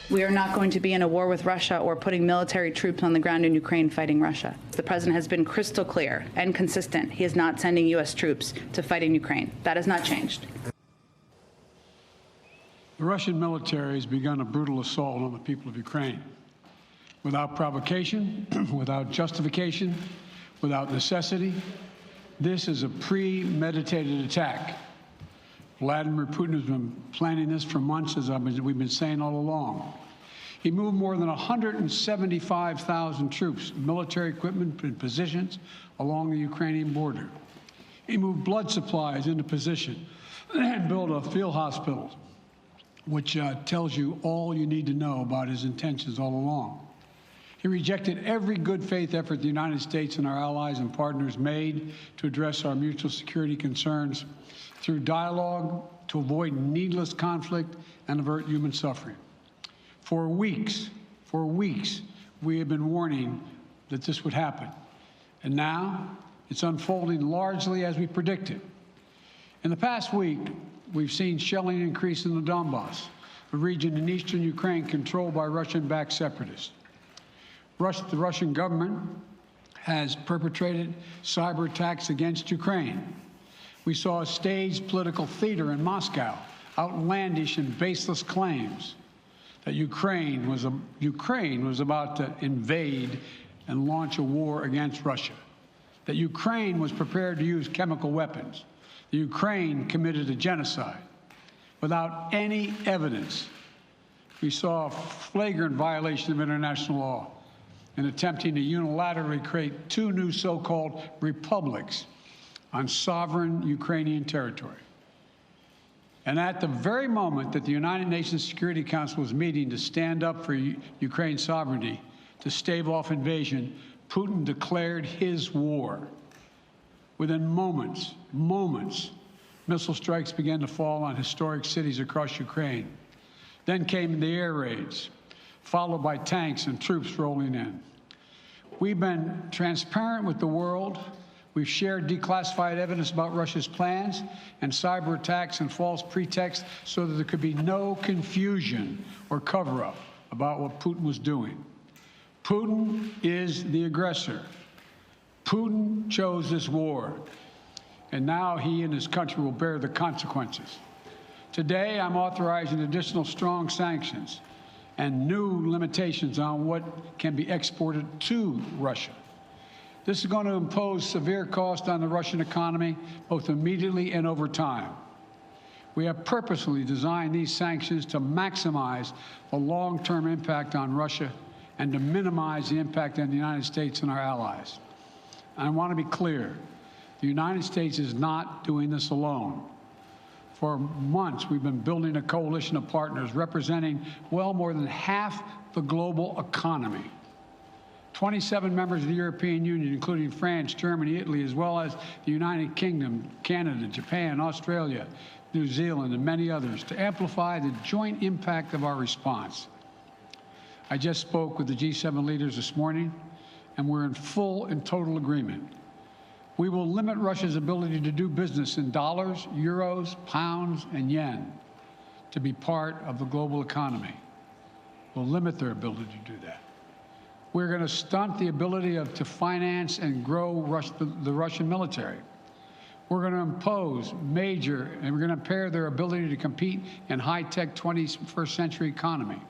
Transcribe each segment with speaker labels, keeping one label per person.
Speaker 1: We are not going to be in a war with Russia or putting military troops on the ground in Ukraine fighting Russia. The president has been crystal clear and consistent. He is not sending U.S. troops to fight in Ukraine. That has not changed.
Speaker 2: The Russian military has begun a brutal assault on the people of Ukraine. Without provocation, without justification, without necessity, this is a premeditated attack. Vladimir Putin has been planning this for months, as we've been saying all along. He moved more than 175,000 troops, military equipment and positions along the Ukrainian border. He moved blood supplies into position and built a field hospital, which tells you all you need to know about his intentions all along. He rejected every good faith effort the United States and our allies and partners made to address our mutual security concerns through dialogue to avoid needless conflict and avert human suffering. For weeks, we have been warning that this would happen. And now it's unfolding largely as we predicted. In the past week, we've seen shelling increase in the Donbass, a region in eastern Ukraine controlled by Russian-backed separatists. The Russian government has perpetrated cyber attacks against Ukraine. We saw a staged political theater in Moscow, outlandish and baseless claims that Ukraine was about to invade and launch a war against Russia, that Ukraine was prepared to use chemical weapons, that Ukraine committed a genocide without any evidence. We saw a flagrant violation of international law in attempting to unilaterally create two new so-called republics on sovereign Ukrainian territory. And at the very moment that the United Nations Security Council was meeting to stand up for Ukraine's sovereignty, to stave off invasion, Putin declared his war. Within moments, missile strikes began to fall on historic cities across Ukraine. Then came the air raids, followed by tanks and troops rolling in. We've been transparent with the world. We've shared declassified evidence about Russia's plans and cyber attacks and false pretexts so that there could be no confusion or cover-up about what Putin was doing. Putin is the aggressor. Putin chose this war, and now he and his country will bear the consequences. Today, I'm authorizing additional strong sanctions and new limitations on what can be exported to Russia. This is going to impose severe cost on the Russian economy, both immediately and over time. We have purposely designed these sanctions to maximize the long-term impact on Russia and to minimize the impact on the United States and our allies. And I want to be clear, the United States is not doing this alone. For months, we've been building a coalition of partners representing well more than half the global economy. 27 members of the European Union, including France, Germany, Italy, as well as the United Kingdom, Canada, Japan, Australia, New Zealand, and many others, to amplify the joint impact of our response. I just spoke with the G7 leaders this morning, and we're in full and total agreement. We will limit Russia's ability to do business in dollars, euros, pounds, and yen to be part of the global economy. We'll limit their ability to do that. We're going to stunt the ability to finance and grow the Russian military. We're going to impose major, and we're going to impair their ability to compete in high-tech 21st century economy.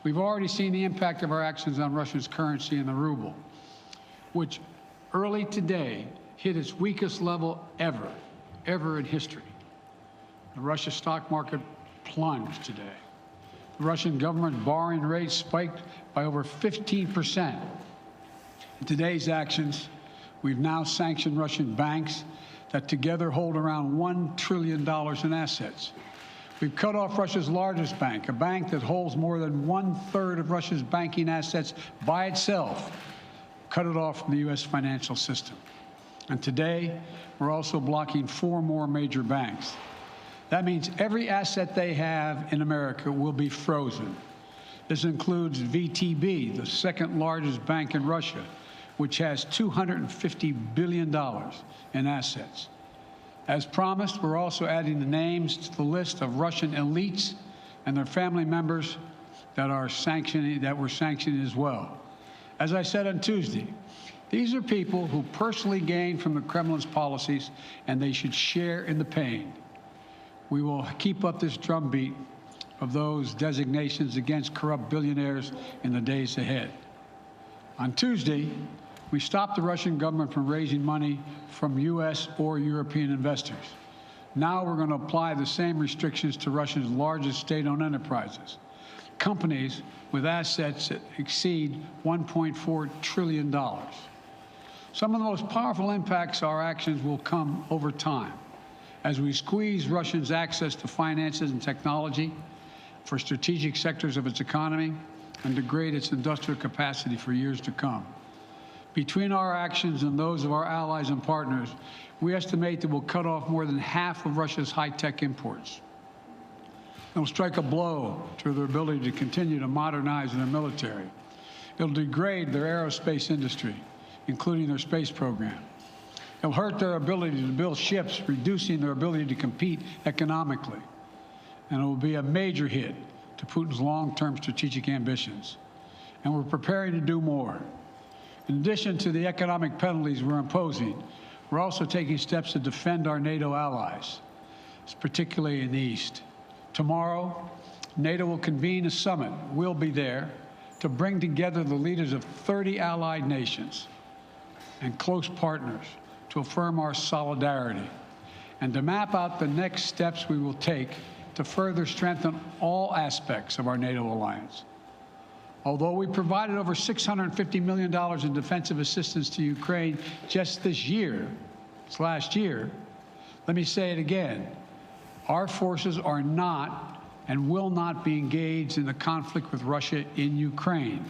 Speaker 2: We've already seen the impact of our actions on Russia's currency and the ruble, which early today hit its weakest level ever in history. The Russian stock market plunged today. The Russian government borrowing rate spiked by over 15%. In today's actions, we've now sanctioned Russian banks that together hold around $1 trillion in assets. We've cut off Russia's largest bank, a bank that holds more than 1/3 of Russia's banking assets by itself, cut it off from the U.S. financial system. And today, we're also blocking 4 more major banks. That means every asset they have in America will be frozen. This includes VTB, the second largest bank in Russia, which has $250 billion in assets. As promised, we're also adding the names to the list of Russian elites and their family members that we're sanctioning as well. As I said on Tuesday, these are people who personally gain from the Kremlin's policies, and they should share in the pain. We will keep up this drumbeat of those designations against corrupt billionaires in the days ahead. On Tuesday, we stopped the Russian government from raising money from U.S. or European investors. Now we're going to apply the same restrictions to Russia's largest state-owned enterprises, companies with assets that exceed $1.4 trillion. Some of the most powerful impacts of our actions will come over time as we squeeze Russia's access to finances and technology for strategic sectors of its economy and degrade its industrial capacity for years to come. Between our actions and those of our allies and partners, we estimate that we'll cut off more than half of Russia's high-tech imports. It'll strike a blow to their ability to continue to modernize their military. It'll degrade their aerospace industry, including their space program. It'll hurt their ability to build ships, reducing their ability to compete economically. And it will be a major hit to Putin's long-term strategic ambitions. And we're preparing to do more. In addition to the economic penalties we're imposing, we're also taking steps to defend our NATO allies, particularly in the East. Tomorrow, NATO will convene a summit. We'll be there to bring together the leaders of 30 allied nations and close partners to affirm our solidarity and to map out the next steps we will take to further strengthen all aspects of our NATO alliance. Although we provided over $650 million in defensive assistance to Ukraine just this last year, let me say it again. Our forces are not and will not be engaged in the conflict with Russia in Ukraine.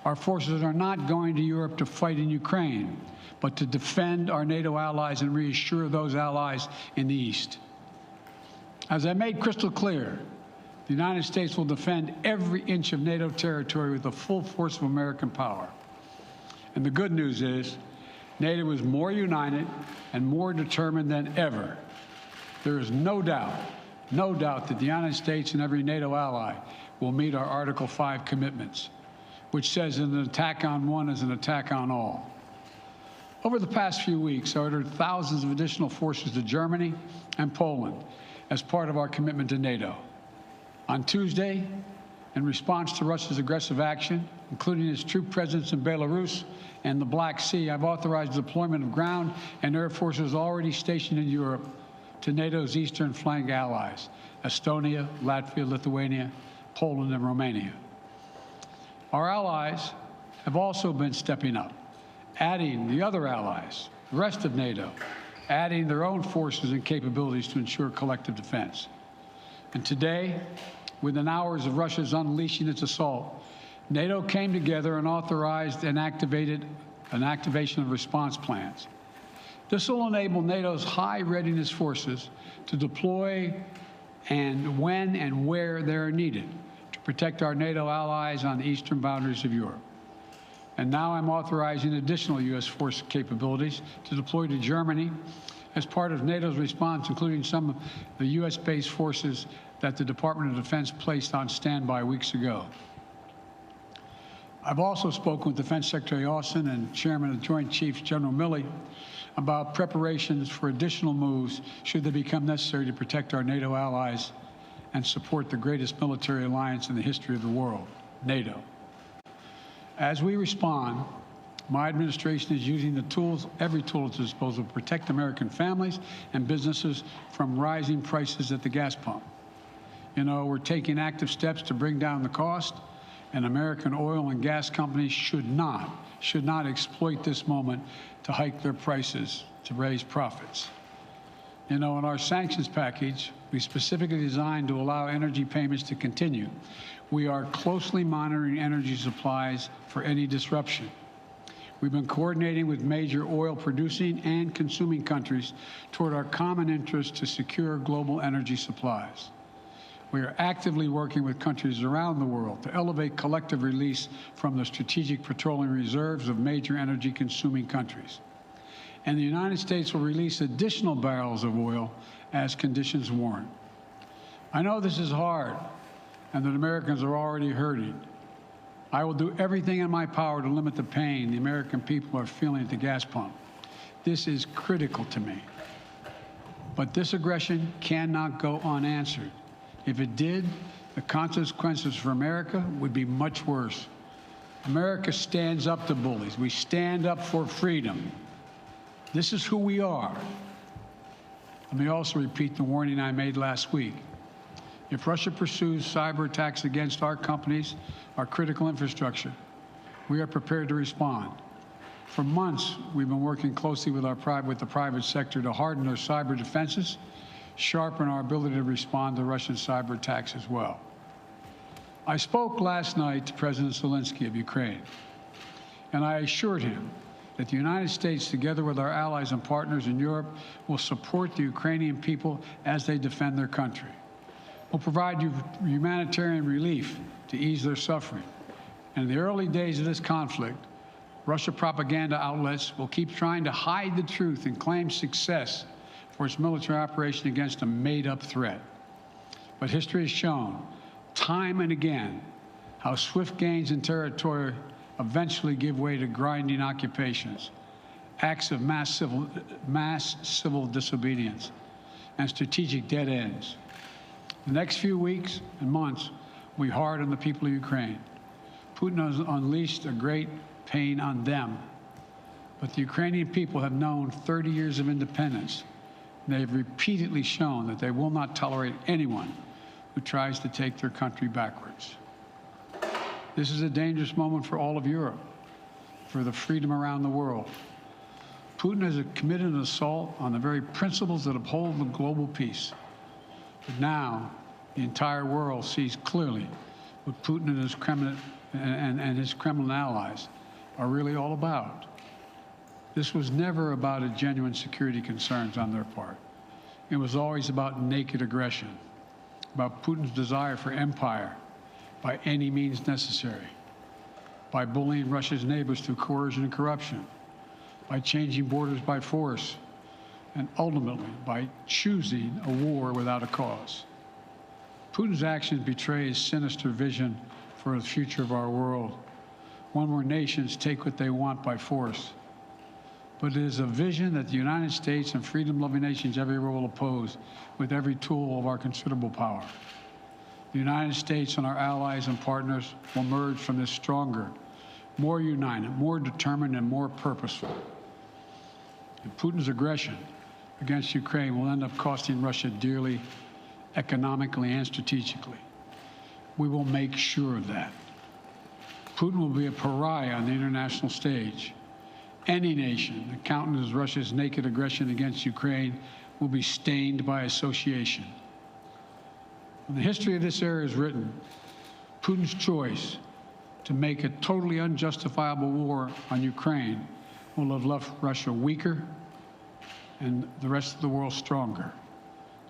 Speaker 2: Our forces are not going to Europe to fight in Ukraine, but to defend our NATO allies and reassure those allies in the East. As I made crystal clear, the United States will defend every inch of NATO territory with the full force of American power. And the good news is, NATO is more united and more determined than ever. There is no doubt that the United States and every NATO ally will meet our Article 5 commitments, which says an attack on one is an attack on all. Over the past few weeks, I ordered thousands of additional forces to Germany and Poland as part of our commitment to NATO. On Tuesday, in response to Russia's aggressive action, including its troop presence in Belarus and the Black Sea, I've authorized the deployment of ground and air forces already stationed in Europe to NATO's eastern flank allies, Estonia, Latvia, Lithuania, Poland, and Romania. Our allies have also been stepping up, adding the other allies, the rest of NATO, adding their own forces and capabilities to ensure collective defense. And today, within hours of Russia's unleashing its assault, NATO came together and authorized and activated an activation of response plans. This will enable NATO's high readiness forces to deploy and when and where they are needed to protect our NATO allies on the eastern boundaries of Europe. And now I'm authorizing additional U.S. force capabilities to deploy to Germany as part of NATO's response, including some of the U.S.-based forces that the Department of Defense placed on standby weeks ago. I've also spoken with Defense Secretary Austin and Chairman of the Joint Chiefs, General Milley, about preparations for additional moves should they become necessary to protect our NATO allies and support the greatest military alliance in the history of the world, NATO. As we respond, my administration is using the tools, every tool at its disposal, to protect American families and businesses from rising prices at the gas pump. You know, we're taking active steps to bring down the cost, and American oil and gas companies should not exploit this moment to hike their prices to raise profits. You know, in our sanctions package, we specifically designed to allow energy payments to continue. We are closely monitoring energy supplies for any disruption. We've been coordinating with major oil-producing and consuming countries toward our common interest to secure global energy supplies. We are actively working with countries around the world to elevate collective release from the strategic petroleum reserves of major energy-consuming countries. And the United States will release additional barrels of oil as conditions warrant. I know this is hard, and that Americans are already hurting. I will do everything in my power to limit the pain the American people are feeling at the gas pump. This is critical to me. But this aggression cannot go unanswered. If it did, the consequences for America would be much worse. America stands up to bullies. We stand up for freedom. This is who we are. Let me also repeat the warning I made last week. If Russia pursues cyber attacks against our companies, our critical infrastructure, we are prepared to respond. For months, we've been working closely with the private sector to harden our cyber defenses, sharpen our ability to respond to Russian cyber attacks as well. I spoke last night to President Zelensky of Ukraine, and I assured him that the United States, together with our allies and partners in Europe, will support the Ukrainian people as they defend their country. We'll provide humanitarian relief to ease their suffering. And in the early days of this conflict, Russia propaganda outlets will keep trying to hide the truth and claim success for its military operation against a made-up threat. But history has shown, time and again, how swift gains in territory eventually give way to grinding occupations, acts of mass civil disobedience, and strategic dead ends. The next few weeks and months will be hard on the people of Ukraine. Putin has unleashed a great pain on them, but the Ukrainian people have known 30 years of independence, and they have repeatedly shown that they will not tolerate anyone who tries to take their country backwards. This is a dangerous moment for all of Europe, for the freedom around the world. Putin has committed an assault on the very principles that uphold the global peace. But now, the entire world sees clearly what Putin and his Kremlin allies are really all about. This was never about a genuine security concerns on their part. It was always about naked aggression, about Putin's desire for empire by any means necessary, by bullying Russia's neighbors through coercion and corruption, by changing borders by force, and ultimately by choosing a war without a cause. Putin's actions betray his sinister vision for the future of our world, one where nations take what they want by force. But it is a vision that the United States and freedom-loving nations everywhere will oppose with every tool of our considerable power. The United States and our allies and partners will emerge from this stronger, more united, more determined, and more purposeful. And Putin's aggression against Ukraine will end up costing Russia dearly, economically and strategically. We will make sure of that. Putin will be a pariah on the international stage. Any nation that countenances Russia's naked aggression against Ukraine will be stained by association. When the history of this era is written, Putin's choice to make a totally unjustifiable war on Ukraine will have left Russia weaker and the rest of the world stronger.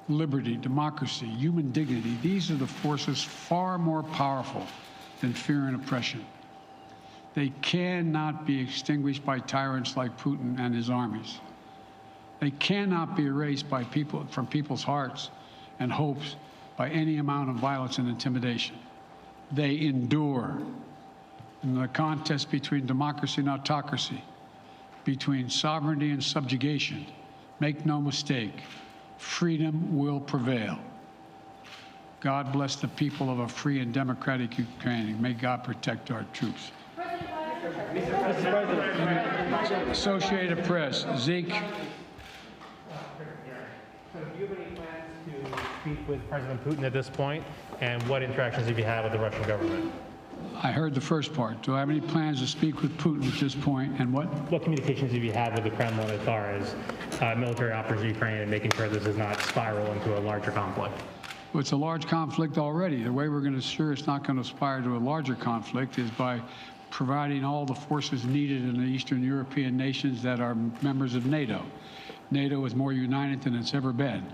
Speaker 2: Liberty, democracy, human dignity, these are the forces far more powerful than fear and oppression. They cannot be extinguished by tyrants like Putin and his armies. They cannot be erased by from people's hearts and hopes by any amount of violence and intimidation. They endure. In the contest between democracy and autocracy, between sovereignty and subjugation, make no mistake, freedom will prevail. God bless the people of a free and democratic Ukraine. May God protect our troops. Associated Press, Zeke.
Speaker 3: Do you have any plans to speak with President Putin at this point? And what interactions have you had with the Russian government?
Speaker 2: I heard the first part. Do I have any plans to speak with Putin at this point, and what?
Speaker 3: What communications have you had with the Kremlin as far as military operations in Ukraine and making sure this does not spiral into a larger conflict?
Speaker 2: Well, it's a large conflict already. The way we're going to ensure it's not going to aspire to a larger conflict is by providing all the forces needed in the Eastern European nations that are members of NATO. NATO is more united than it's ever been,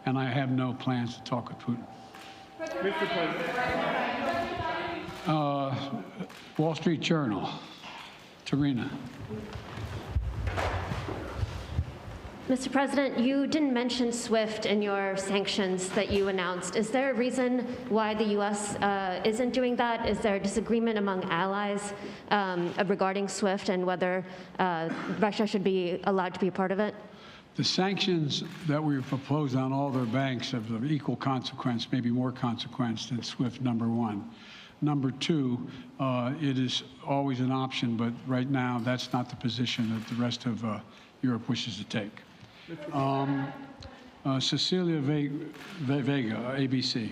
Speaker 2: and I have no plans to talk with Putin. Wall Street Journal, Tarina.
Speaker 4: Mr. President, you didn't mention SWIFT in your sanctions that you announced. Is there a reason why the U.S. Isn't doing that? Is there a disagreement among allies regarding SWIFT and whether Russia should be allowed to be a part of it?
Speaker 2: The sanctions that we proposed on all their banks have of equal consequence, maybe more consequence than SWIFT, number one. Number two, it is always an option, but right now that's not the position that the rest of Europe wishes to take. Cecilia Vega, ABC.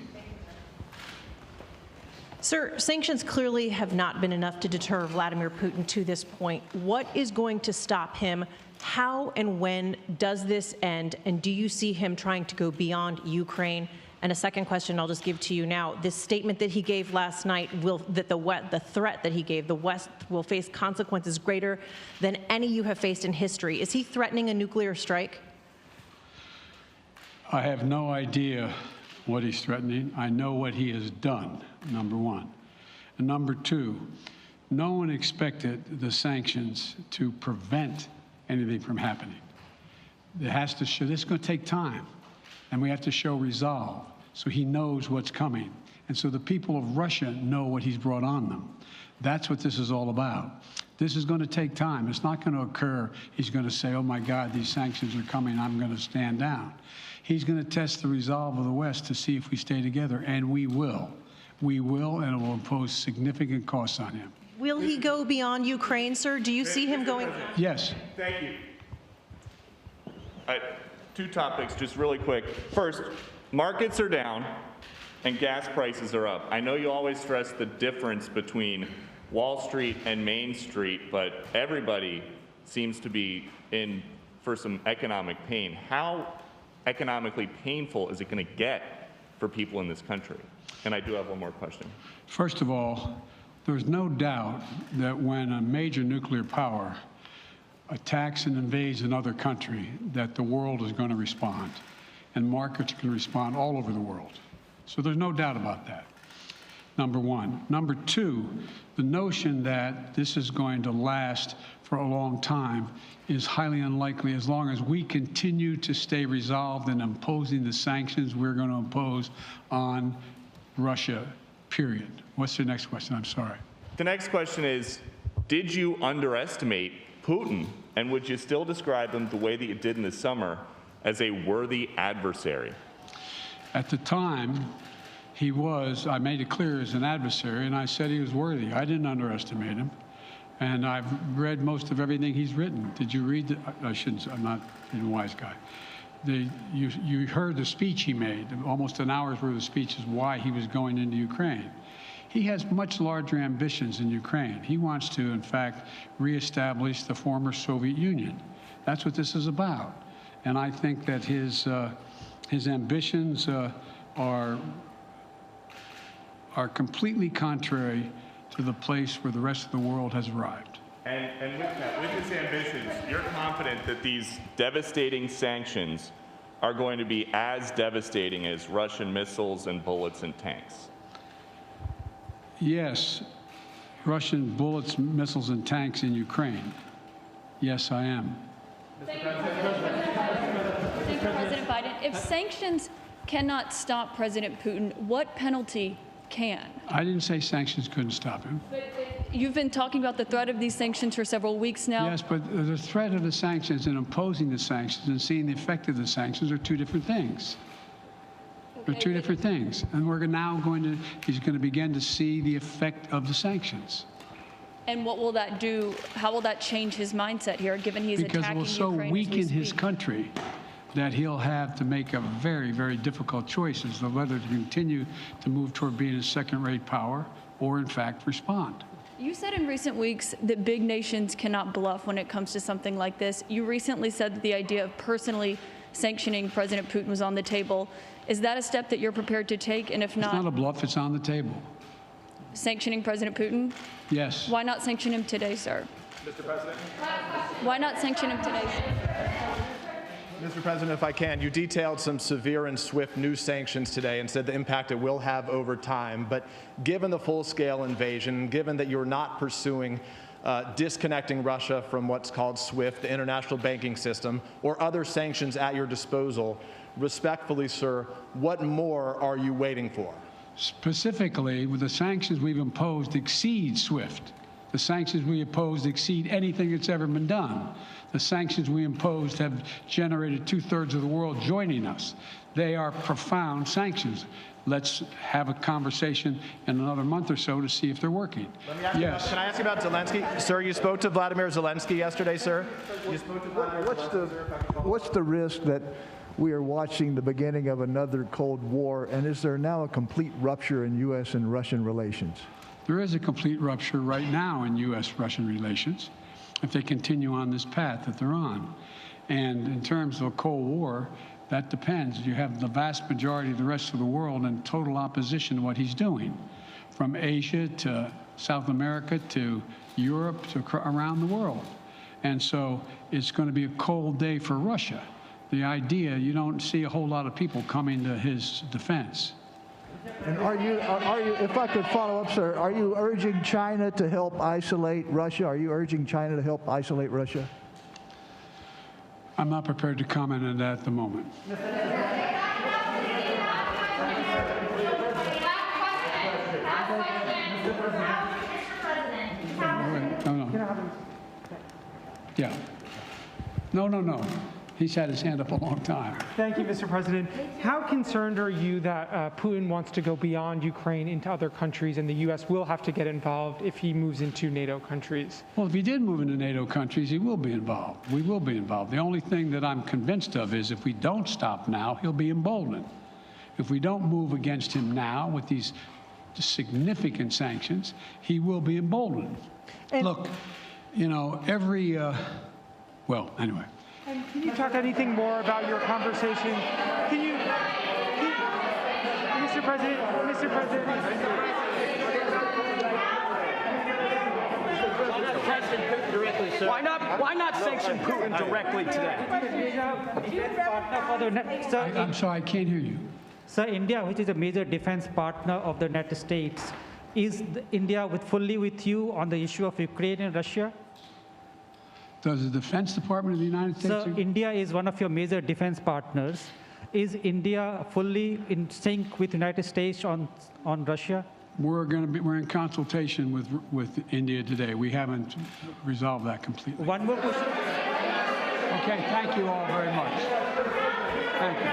Speaker 5: Sir, sanctions clearly have not been enough to deter Vladimir Putin to this point. What is going to stop him? How and when does this end? And do you see him trying to go beyond Ukraine? And a second question I'll just give to you now. This statement that he gave last night, the threat that he gave, the West will face consequences greater than any you have faced in history. Is he threatening a nuclear strike?
Speaker 2: I have no idea what he's threatening. I know what he has done, number one. And number two, no one expected the sanctions to prevent anything from happening. It has to show, this is going to take time, and we have to show resolve so he knows what's coming. And so the people of Russia know what he's brought on them. That's what this is all about. This is going to take time. It's not going to occur. He's going to say, oh my God, these sanctions are coming, I'm going to stand down. He's going to test the resolve of the West to see if we stay together, and we will. We will, and it will impose significant costs on him.
Speaker 5: Will he go beyond Ukraine, sir? Do you see him going?
Speaker 2: Yes.
Speaker 6: Thank you. Two topics, just really quick. First, markets are down and gas prices are up. I know you always stress the difference between Wall Street and Main Street, but everybody seems to be in for some economic pain. How economically painful is it going to get for people in this country? And I do have one more question.
Speaker 2: First of all, there's no doubt that when a major nuclear power attacks and invades another country, that the world is going to respond, and markets can respond all over the world. So there's no doubt about that, number one. Number two, the notion that this is going to last for a long time is highly unlikely as long as we continue to stay resolved in imposing the sanctions we're going to impose on Russia, period. What's your next question? I'm sorry.
Speaker 6: The next question is, did you underestimate Putin, and would you still describe him the way that you did in the summer as a worthy adversary?
Speaker 2: At the time, he was, I made it clear, as an adversary, and I said he was worthy. I didn't underestimate him. And I've read most of everything he's written. Did you read I shouldn't, I'm not a wise guy. You heard the speech he made, almost an hour's worth of speeches, why he was going into Ukraine. He has much larger ambitions in Ukraine. He wants to, in fact, reestablish the former Soviet Union. That's what this is about. And I think that his ambitions are completely contrary to the place where the rest of the world has arrived.
Speaker 6: And with that, with his ambitions, you're confident that these devastating sanctions are going to be as devastating as Russian missiles and bullets and tanks?
Speaker 2: Yes, Russian bullets, missiles, and tanks in Ukraine. Yes, I am.
Speaker 7: Thank you, President Biden. If sanctions cannot stop President Putin, what penalty can?
Speaker 2: I didn't say sanctions couldn't stop him.
Speaker 7: But you've been talking about the threat of these sanctions for several weeks now.
Speaker 2: Yes, but the threat of the sanctions and imposing the sanctions and seeing the effect of the sanctions are two different things. They're two different things. And we're now he's going to begin to see the effect of the sanctions.
Speaker 7: And what will that do? How will that change his mindset here, given he's attacking Ukraine?
Speaker 2: Because it will so
Speaker 7: as we
Speaker 2: weaken his
Speaker 7: speak?
Speaker 2: country that he'll have to make a very, very difficult choice as to whether to continue to move toward being a second-rate power or, in fact, respond.
Speaker 7: You said in recent weeks that big nations cannot bluff when it comes to something like this. You recently said that the idea of personally sanctioning President Putin was on the table. Is that a step that you're prepared to take? And if not,
Speaker 2: It's not a bluff, it's on the table.
Speaker 7: Sanctioning President Putin?
Speaker 2: Yes.
Speaker 7: Why not sanction him today, sir?
Speaker 6: Mr. President?
Speaker 7: Why not sanction him today, sir?
Speaker 8: Mr. President, if I can, you detailed some severe and swift new sanctions today and said the impact it will have over time. But given the full-scale invasion, given that you're not pursuing disconnecting Russia from what's called SWIFT, the international banking system, or other sanctions at your disposal. Respectfully, sir, what more are you waiting for?
Speaker 2: Specifically, with the sanctions we've imposed exceed SWIFT. The sanctions we imposed exceed anything that's ever been done. The sanctions we imposed have generated 2/3 of the world joining us. They are profound sanctions. Let's have a conversation in another month or so to see if they're working. Yes.
Speaker 8: Can I ask you about Zelensky? Sir, you spoke to Vladimir Zelensky yesterday, sir. You spoke to Vladimir
Speaker 9: What's the risk that we are watching the beginning of another Cold War, and is there now a complete rupture in U.S. and Russian relations?
Speaker 2: There is a complete rupture right now in U.S.-Russian relations if they continue on this path that they're on. And in terms of a Cold War, that depends. You have the vast majority of the rest of the world in total opposition to what he's doing, from Asia to South America to Europe to around the world. And so it's going to be a cold day for Russia. The idea, you don't see a whole lot of people coming to his defense.
Speaker 9: And are you, if I could follow up, sir, are you urging China to help isolate Russia? Are you urging China to help isolate Russia?
Speaker 2: I'm not prepared to comment on that at the moment. No. Yeah. No. He's had his hand up a long time.
Speaker 10: Thank you, Mr. President. How concerned are you that Putin wants to go beyond Ukraine into other countries, and the U.S. will have to get involved if he moves into NATO countries?
Speaker 2: Well, if he did move into NATO countries, he will be involved. We will be involved. The only thing that I'm convinced of is if we don't stop now, he'll be emboldened. If we don't move against him now with these significant sanctions, he will be emboldened. And look, you know, well, anyway.
Speaker 10: And can you talk anything more about your conversation? Mr. President.
Speaker 11: Why not sanction Putin directly today?
Speaker 2: I'm sorry, I can't hear you.
Speaker 12: Sir, India, which is a major defense partner of the United States, is India fully with you on the issue of Ukraine and Russia?
Speaker 2: Does the Defense Department of the United States?
Speaker 12: Sir, India is one of your major defense partners. Is India fully in sync with the United States on Russia?
Speaker 2: We're in consultation with India today. We haven't resolved that completely.
Speaker 12: One more question.
Speaker 2: Okay, thank you all very much. Thank you.